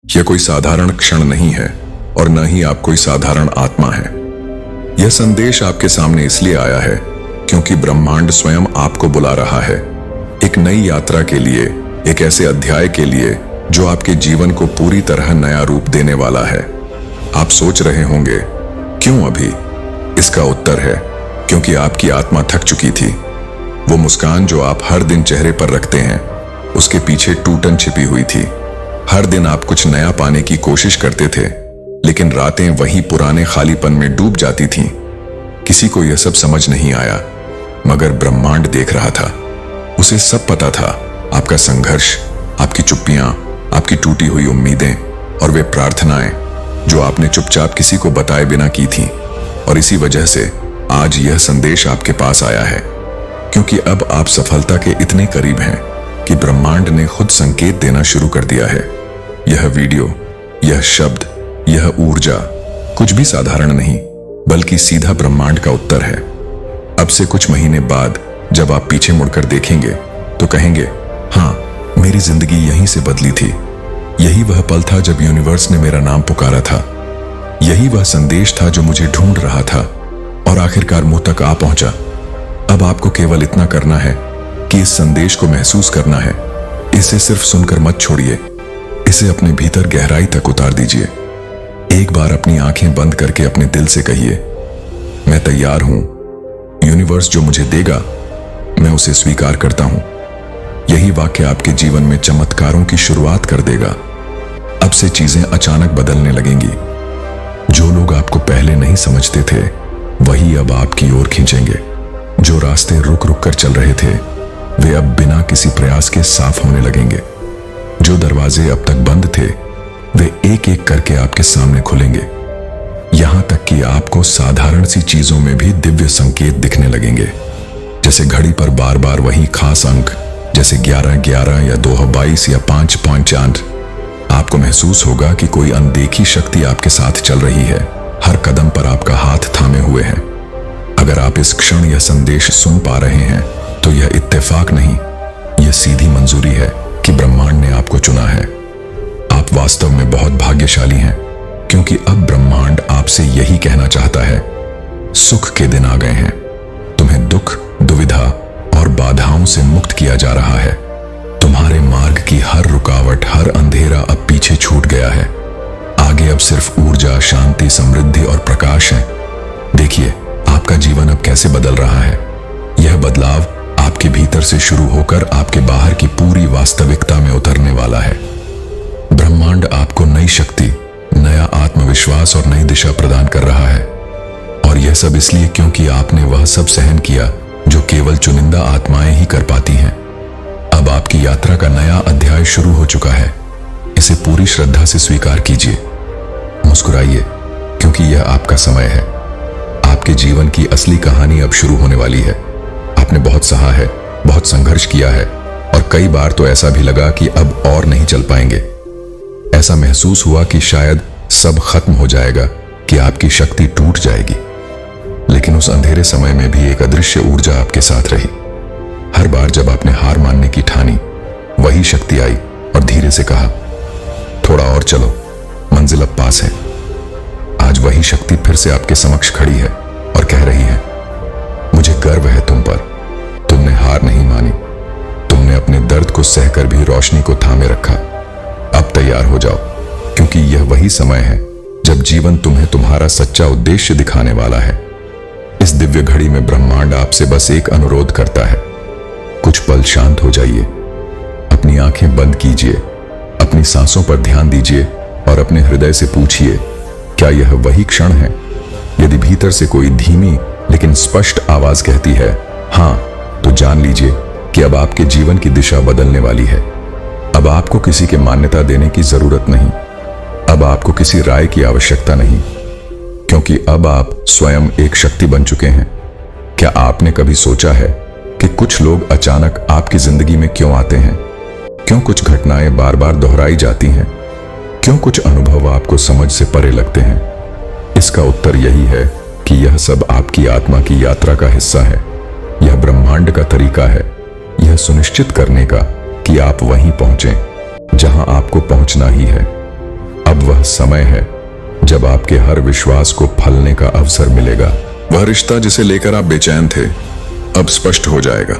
यह कोई साधारण क्षण नहीं है और न ही आप कोई साधारण आत्मा है। यह संदेश आपके सामने इसलिए आया है क्योंकि ब्रह्मांड स्वयं आपको बुला रहा है, एक नई यात्रा के लिए, एक ऐसे अध्याय के लिए जो आपके जीवन को पूरी तरह नया रूप देने वाला है। आप सोच रहे होंगे, क्यों अभी? इसका उत्तर है क्योंकि आपकी आत्मा थक चुकी थी। वो मुस्कान जो आप हर दिन चेहरे पर रखते हैं, उसके पीछे टूटन छिपी हुई थी। हर दिन आप कुछ नया पाने की कोशिश करते थे, लेकिन रातें वही पुराने खालीपन में डूब जाती थीं। किसी को यह सब समझ नहीं आया, मगर ब्रह्मांड देख रहा था। उसे सब पता था, आपका संघर्ष, आपकी चुप्पियां, आपकी टूटी हुई उम्मीदें और वे प्रार्थनाएं जो आपने चुपचाप किसी को बताए बिना की थीं। और इसी वजह से आज यह संदेश आपके पास आया है, क्योंकि अब आप सफलता के इतने करीब हैं कि ब्रह्मांड ने खुद संकेत देना शुरू कर दिया है। यह वीडियो, यह शब्द, यह ऊर्जा कुछ भी साधारण नहीं, बल्कि सीधा ब्रह्मांड का उत्तर है। अब से कुछ महीने बाद जब आप पीछे मुड़कर देखेंगे तो कहेंगे, हाँ, मेरी जिंदगी यहीं से बदली थी। यही वह पल था जब यूनिवर्स ने मेरा नाम पुकारा था। यही वह संदेश था जो मुझे ढूंढ रहा था और आखिरकार मुंह तक आ पहुंचा। अब आपको केवल इतना करना है कि इस संदेश को महसूस करना है। इसे सिर्फ सुनकर मत छोड़िए, इसे अपने भीतर गहराई तक उतार दीजिए। एक बार अपनी आंखें बंद करके अपने दिल से कहिए, मैं तैयार हूं। यूनिवर्स जो मुझे देगा, मैं उसे स्वीकार करता हूं। यही वाक्य आपके जीवन में चमत्कारों की शुरुआत कर देगा। अब से चीजें अचानक बदलने लगेंगी। जो लोग आपको पहले नहीं समझते थे, वही अब आपकी ओर खींचेंगे। जो रास्ते रुक रुक कर चल रहे थे, वे अब बिना किसी प्रयास के साफ होने लगेंगे। जो दरवाजे अब तक बंद थे, वे एक एक करके आपके सामने खुलेंगे। यहां तक कि आपको साधारण सी चीजों में भी दिव्य संकेत दिखने लगेंगे, जैसे घड़ी पर बार बार वही खास अंक, जैसे 11-11 या 2-22 या 5 चांद। आपको महसूस होगा कि कोई अनदेखी शक्ति आपके साथ चल रही है, हर कदम पर आपका हाथ थामे हुए है। अगर आप इस क्षण यह संदेश सुन पा रहे हैं, तो यह इत्तेफाक नहीं, यह सीधी मंजूरी है कि ब्रह्मांड ने आपको चुना है। आप वास्तव में बहुत भाग्यशाली हैं, क्योंकि अब ब्रह्मांड आपसे यही कहना चाहता है, सुख के दिन आ गए हैं। तुम्हें दुख, दुविधा और बाधाओं से मुक्त किया जा रहा है। तुम्हारे मार्ग की हर रुकावट, हर अंधेरा अब पीछे छूट गया है। आगे अब सिर्फ ऊर्जा, शांति, समृद्धि और प्रकाश है। देखिए, आपका जीवन अब कैसे बदल रहा है। यह बदलाव आपके भीतर से शुरू होकर आपके बाहर की पूरी वास्तविकता में उतरने वाला है। ब्रह्मांड आपको नई शक्ति, नया आत्मविश्वास और नई दिशा प्रदान कर रहा है। और यह सब इसलिए क्योंकि आपने वह सब सहन किया जो केवल चुनिंदा आत्माएं ही कर पाती हैं। अब आपकी यात्रा का नया अध्याय शुरू हो चुका है। इसे पूरी श्रद्धा से स्वीकार कीजिए। मुस्कुराइए, क्योंकि यह आपका समय है। आपके जीवन की असली कहानी अब शुरू होने वाली है। आपने बहुत सहा है, बहुत संघर्ष किया है, और कई बार तो ऐसा भी लगा कि अब और नहीं चल पाएंगे। ऐसा महसूस हुआ कि शायद सब खत्म हो जाएगा, कि आपकी शक्ति टूट जाएगी। लेकिन उस अंधेरे समय में भी एक अदृश्य ऊर्जा आपके साथ रही। हर बार जब आपने हार मानने की ठानी, वही शक्ति आई और धीरे से कहा, थोड़ा और चलो, मंजिल अब पास है। आज वही शक्ति फिर से आपके समक्ष खड़ी है और कह रही है, मुझे गर्व है तुम पर। तुमने हार नहीं मानी। तुमने अपने दर्द को सहकर भी रोशनी को थामे रखा। अब तैयार हो जाओ, क्योंकि यह वही समय है जब जीवन तुम्हें तुम्हारा सच्चा उद्देश्य दिखाने वाला है। इस दिव्य घड़ी में ब्रह्मांड आपसे बस एक अनुरोध करता है, कुछ पल शांत हो जाइए, अपनी आंखें बंद कीजिए, अपनी सांसों पर ध्यान दीजिए और अपने हृदय से पूछिए, क्या यह वही क्षण है? यदि भीतर से कोई धीमी लेकिन स्पष्ट आवाज कहती है हाँ, तो जान लीजिए कि अब आपके जीवन की दिशा बदलने वाली है। अब आपको किसी के मान्यता देने की जरूरत नहीं। अब आपको किसी राय की आवश्यकता नहीं, क्योंकि अब आप स्वयं एक शक्ति बन चुके हैं। क्या आपने कभी सोचा है कि कुछ लोग अचानक आपकी जिंदगी में क्यों आते हैं? क्यों कुछ घटनाएं बार बार दोहराई जाती हैं? क्यों कुछ अनुभव आपको समझ से परे लगते हैं? इसका उत्तर यही है कि यह सब आपकी आत्मा की यात्रा का हिस्सा है। यह ब्रह्मांड का तरीका है, यह सुनिश्चित करने का कि आप वहीं पहुंचें जहां आपको पहुंचना ही है। अब वह समय है जब आपके हर विश्वास को फलने का अवसर मिलेगा। वह रिश्ता जिसे लेकर आप बेचैन थे अब स्पष्ट हो जाएगा।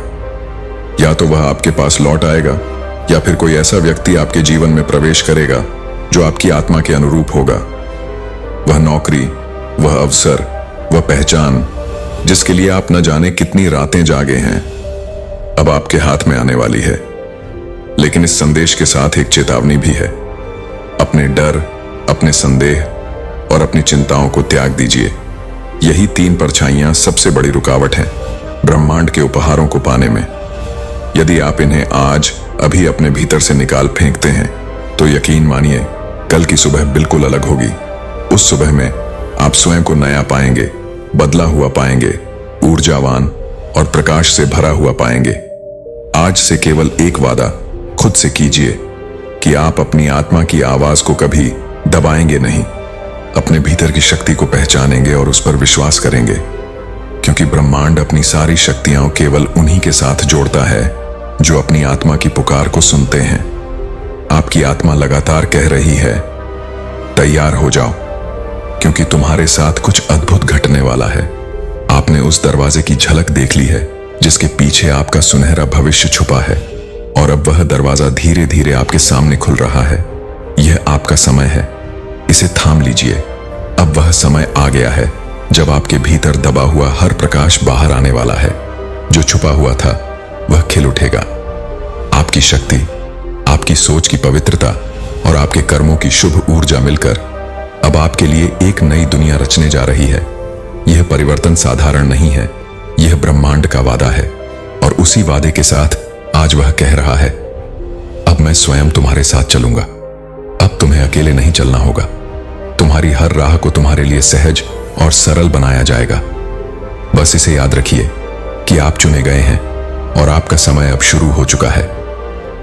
या तो वह आपके पास लौट आएगा या फिर कोई ऐसा व्यक्ति आपके जीवन में प्रवेश करेगा जो आपकी आत्मा के अनुरूप होगा। वह नौकरी, वह अवसर, वह पहचान जिसके लिए आप न जाने कितनी रातें जागे हैं, अब आपके हाथ में आने वाली है। लेकिन इस संदेश के साथ एक चेतावनी भी है। अपने डर, अपने संदेह और अपनी चिंताओं को त्याग दीजिए। यही 3 परछाइयां सबसे बड़ी रुकावट हैं ब्रह्मांड के उपहारों को पाने में। यदि आप इन्हें आज अभी अपने भीतर से निकाल फेंकते हैं तो यकीन मानिए कल की सुबह बिल्कुल अलग होगी। उस सुबह में आप स्वयं को नया पाएंगे, बदला हुआ पाएंगे, ऊर्जावान और प्रकाश से भरा हुआ पाएंगे। आज से केवल एक वादा खुद से कीजिए कि आप अपनी आत्मा की आवाज को कभी दबाएंगे नहीं, अपने भीतर की शक्ति को पहचानेंगे और उस पर विश्वास करेंगे, क्योंकि ब्रह्मांड अपनी सारी शक्तियां केवल उन्हीं के साथ जोड़ता है जो अपनी आत्मा की पुकार को सुनते हैं। आपकी आत्मा लगातार कह रही है, तैयार हो जाओ, क्योंकि तुम्हारे साथ कुछ अद्भुत घटने वाला है। आपने उस दरवाजे की झलक देख ली है जिसके पीछे आपका सुनहरा भविष्य छुपा है, और अब वह दरवाजा धीरे धीरे आपके सामने खुल रहा है। यह आपका समय है, इसे थाम लीजिए। अब वह समय आ गया है जब आपके भीतर दबा हुआ हर प्रकाश बाहर आने वाला है। जो छुपा हुआ था वह खिल उठेगा। आपकी शक्ति, आपकी सोच की पवित्रता और आपके कर्मों की शुभ ऊर्जा मिलकर अब आपके लिए एक नई दुनिया रचने जा रही है। यह परिवर्तन साधारण नहीं है, यह ब्रह्मांड का वादा है, और उसी वादे के साथ आज वह कह रहा है, अब मैं स्वयं तुम्हारे साथ चलूंगा। अब तुम्हें अकेले नहीं चलना होगा। तुम्हारी हर राह को तुम्हारे लिए सहज और सरल बनाया जाएगा। बस इसे याद रखिए कि आप चुने गए हैं और आपका समय अब शुरू हो चुका है।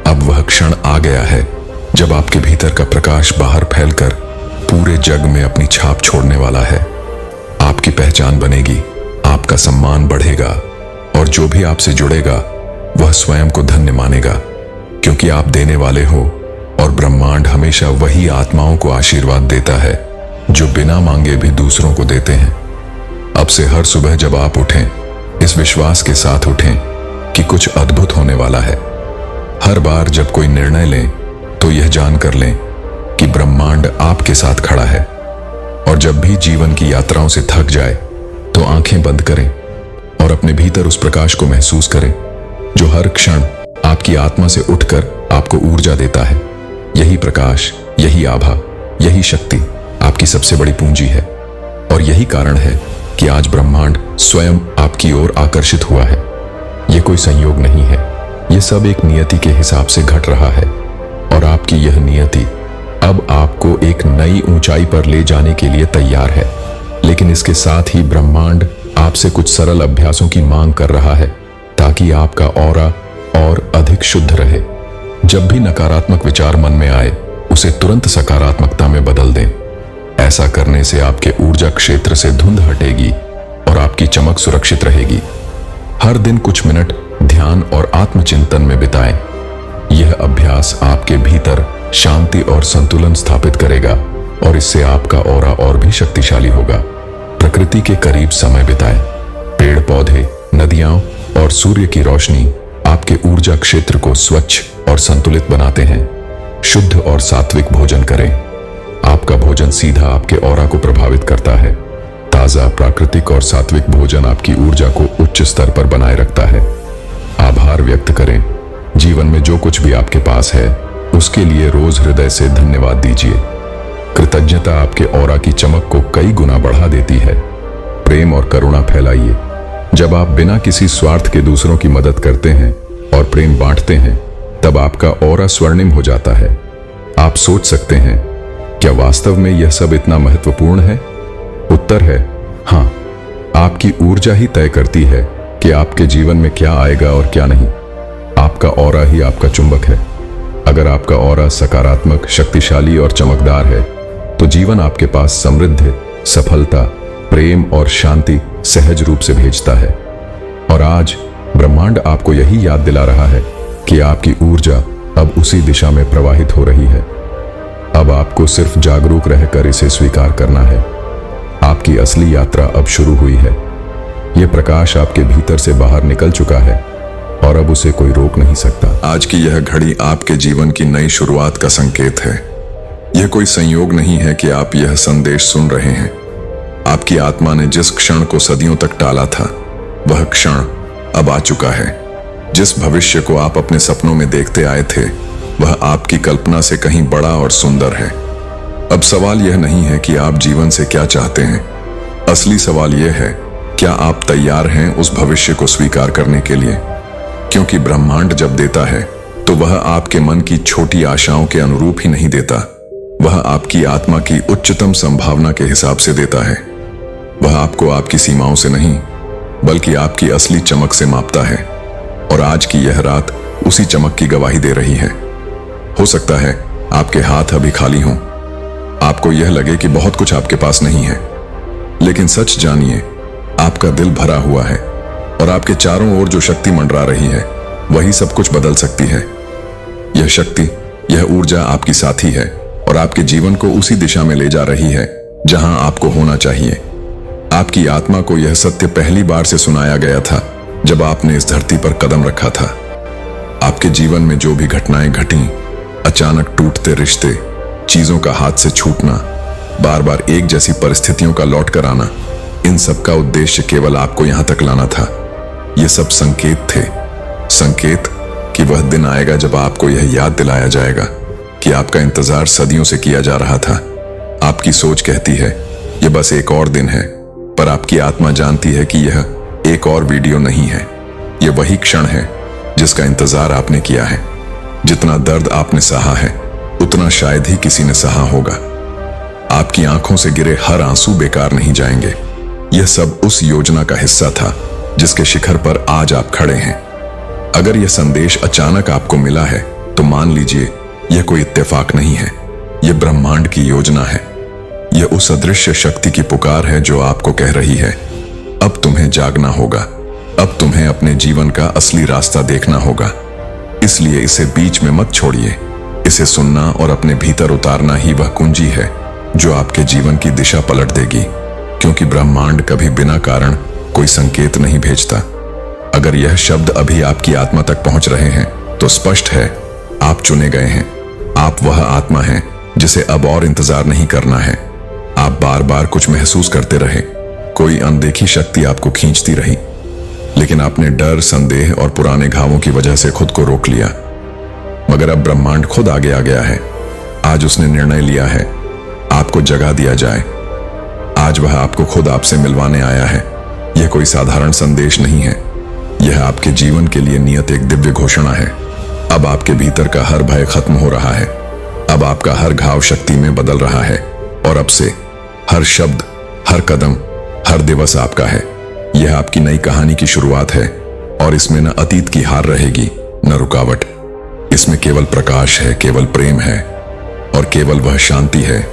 अब वह क्षण आ गया है जब आपके भीतर का प्रकाश बाहर फैलकर पूरे जग में अपनी छाप छोड़ने वाला है। आपकी पहचान बनेगी, आपका सम्मान बढ़ेगा, और जो भी आपसे जुड़ेगा वह स्वयं को धन्य मानेगा, क्योंकि आप देने वाले हो, और ब्रह्मांड हमेशा वही आत्माओं को आशीर्वाद देता है जो बिना मांगे भी दूसरों को देते हैं। अब से हर सुबह जब आप उठें, इस विश्वास के साथ उठें कि कुछ अद्भुत होने वाला है। हर बार जब कोई निर्णय लें तो यह जानकर लें कि ब्रह्मांड आपके साथ खड़ा है, और जब भी जीवन की यात्राओं से थक जाए तो आंखें बंद करें और अपने भीतर उस प्रकाश को महसूस करें जो हर क्षण आपकी आत्मा से उठकर आपको ऊर्जा देता है। यही प्रकाश, यही आभा, यही शक्ति आपकी सबसे बड़ी पूंजी है, और यही कारण है कि आज ब्रह्मांड स्वयं आपकी ओर आकर्षित हुआ है। यह कोई संयोग नहीं है, यह सब एक नियति के हिसाब से घट रहा है, और आपकी यह नियति अब आपको एक नई ऊंचाई पर ले जाने के लिए तैयार है। लेकिन इसके साथ ही ब्रह्मांड आपसे कुछ सरल अभ्यासों की मांग कर रहा है ताकि आपका ऑरा और अधिक शुद्ध रहे। जब भी नकारात्मक विचार मन में आए, उसे तुरंत सकारात्मकता में बदल दें। ऐसा करने से आपके ऊर्जा क्षेत्र से धुंध हटेगी और आपकी चमक सुरक्षित रहेगी। हर दिन कुछ मिनट ध्यान और आत्मचिंतन में बिताएं। यह अभ्यास आपके भीतर शांति और संतुलन स्थापित करेगा, और इससे आपका ऑरा और भी शक्तिशाली होगा। प्रकृति के करीब समय बिताएं। पेड़ पौधे, नदियां और सूर्य की रोशनी आपके ऊर्जा क्षेत्र को स्वच्छ और संतुलित बनाते हैं। शुद्ध और सात्विक भोजन करें। आपका भोजन सीधा आपके ऑरा को प्रभावित करता है। ताजा, प्राकृतिक और सात्विक भोजन आपकी ऊर्जा को उच्च स्तर पर बनाए रखता है। आभार व्यक्त करें। जीवन में जो कुछ भी आपके पास है उसके लिए रोज हृदय से धन्यवाद दीजिए। कृतज्ञता आपके ऑरा की चमक को कई गुना बढ़ा देती है। प्रेम और करुणा फैलाइए। जब आप बिना किसी स्वार्थ के दूसरों की मदद करते हैं और प्रेम बांटते हैं, तब आपका ऑरा स्वर्णिम हो जाता है। आप सोच सकते हैं, क्या वास्तव में यह सब इतना महत्वपूर्ण है? उत्तर है हाँ। आपकी ऊर्जा ही तय करती है कि आपके जीवन में क्या आएगा और क्या नहीं। आपका ऑरा ही आपका चुंबक है। अगर आपका ऑरा सकारात्मक, शक्तिशाली और चमकदार है तो जीवन आपके पास समृद्धि, सफलता, प्रेम और शांति सहज रूप से भेजता है। और आज ब्रह्मांड आपको यही याद दिला रहा है कि आपकी ऊर्जा अब उसी दिशा में प्रवाहित हो रही है। अब आपको सिर्फ जागरूक रहकर इसे स्वीकार करना है। आपकी असली यात्रा अब शुरू हुई है। यह प्रकाश आपके भीतर से बाहर निकल चुका है और अब उसे कोई रोक नहीं सकता। आज की यह घड़ी आपके जीवन की नई शुरुआत का संकेत है। यह कोई संयोग नहीं है कि आप यह संदेश सुन रहे हैं। आपकी आत्मा ने जिस क्षण को सदियों तक टाला था, वह क्षण अब आ चुका है। जिस भविष्य को आप अपने सपनों में देखते आए थे, वह आपकी कल्पना से कहीं बड़ा और सुंदर है। अब सवाल यह नहीं है कि आप जीवन से क्या चाहते हैं। असली सवाल यह है, क्या आप तैयार हैं उस भविष्य को स्वीकार करने के लिए? क्योंकि ब्रह्मांड जब देता है तो वह आपके मन की छोटी आशाओं के अनुरूप ही नहीं देता, वह आपकी आत्मा की उच्चतम संभावना के हिसाब से देता है। वह आपको आपकी सीमाओं से नहीं, बल्कि आपकी असली चमक से मापता है। और आज की यह रात उसी चमक की गवाही दे रही है। हो सकता है आपके हाथ अभी खाली हों, आपको यह लगे कि बहुत कुछ आपके पास नहीं है, लेकिन सच जानिए, आपका दिल भरा हुआ है और आपके चारों ओर जो शक्ति मंडरा रही है, वही सब कुछ बदल सकती है। यह शक्ति, यह ऊर्जा आपकी साथी है और आपके जीवन को उसी दिशा में ले जा रही है जहां आपको होना चाहिए। आपकी आत्मा को यह सत्य पहली बार से सुनाया गया था जब आपने इस धरती पर कदम रखा था। आपके जीवन में जो भी घटनाएं घटीं, अचानक टूटते रिश्ते, चीजों का हाथ से छूटना, बार बार एक जैसी परिस्थितियों का लौट कर आना, इन सब का उद्देश्य केवल आपको यहां तक लाना था। ये सब संकेत थे, संकेत कि वह दिन आएगा जब आपको यह याद दिलाया जाएगा कि आपका इंतजार सदियों से किया जा रहा था। आपकी सोच कहती है यह बस एक और दिन है, पर आपकी आत्मा जानती है कि यह एक और वीडियो नहीं है। यह वही क्षण है जिसका इंतजार आपने किया है। जितना दर्द आपने सहा है, उतना शायद ही किसी ने सहा होगा। आपकी आंखों से गिरे हर आंसू बेकार नहीं जाएंगे। यह सब उस योजना का हिस्सा था जिसके शिखर पर आज आप खड़े हैं। अगर यह संदेश अचानक आपको मिला है, तो मान लीजिए यह कोई इत्तेफाक नहीं है, यह ब्रह्मांड की योजना है। यह उस अदृश्य शक्ति की पुकार है जो आपको कह रही है, अब तुम्हें जागना होगा, अब तुम्हें अपने जीवन का असली रास्ता देखना होगा। इसलिए इसे बीच में मत छोड़िए। इसे सुनना और अपने भीतर उतारना ही वह कुंजी है जो आपके जीवन की दिशा पलट देगी। क्योंकि ब्रह्मांड कभी बिना कारण कोई संकेत नहीं भेजता। अगर यह शब्द अभी आपकी आत्मा तक पहुंच रहे हैं, तो स्पष्ट है आप चुने गए हैं। आप वह आत्मा हैं जिसे अब और इंतजार नहीं करना है। आप बार बार कुछ महसूस करते रहे, कोई अनदेखी शक्ति आपको खींचती रही, लेकिन आपने डर, संदेह और पुराने घावों की वजह से खुद को रोक लिया। मगर अब ब्रह्मांड खुद आगे आ गया है। आज उसने निर्णय लिया है आपको जगा दिया जाए। आज वह आपको खुद आपसे मिलवाने आया है। यह कोई साधारण संदेश नहीं है, यह आपके जीवन के लिए नियत एक दिव्य घोषणा है। अब आपके भीतर का हर भय खत्म हो रहा है। अब आपका हर घाव शक्ति में बदल रहा है और अब से हर शब्द, हर कदम, हर दिवस आपका है। यह आपकी नई कहानी की शुरुआत है और इसमें न अतीत की हार रहेगी, न रुकावट। इसमें केवल प्रकाश है, केवल प्रेम है और केवल वह शांति है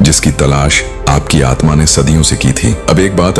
जिसकी तलाश आपकी आत्मा ने सदियों से की थी। अब एक बात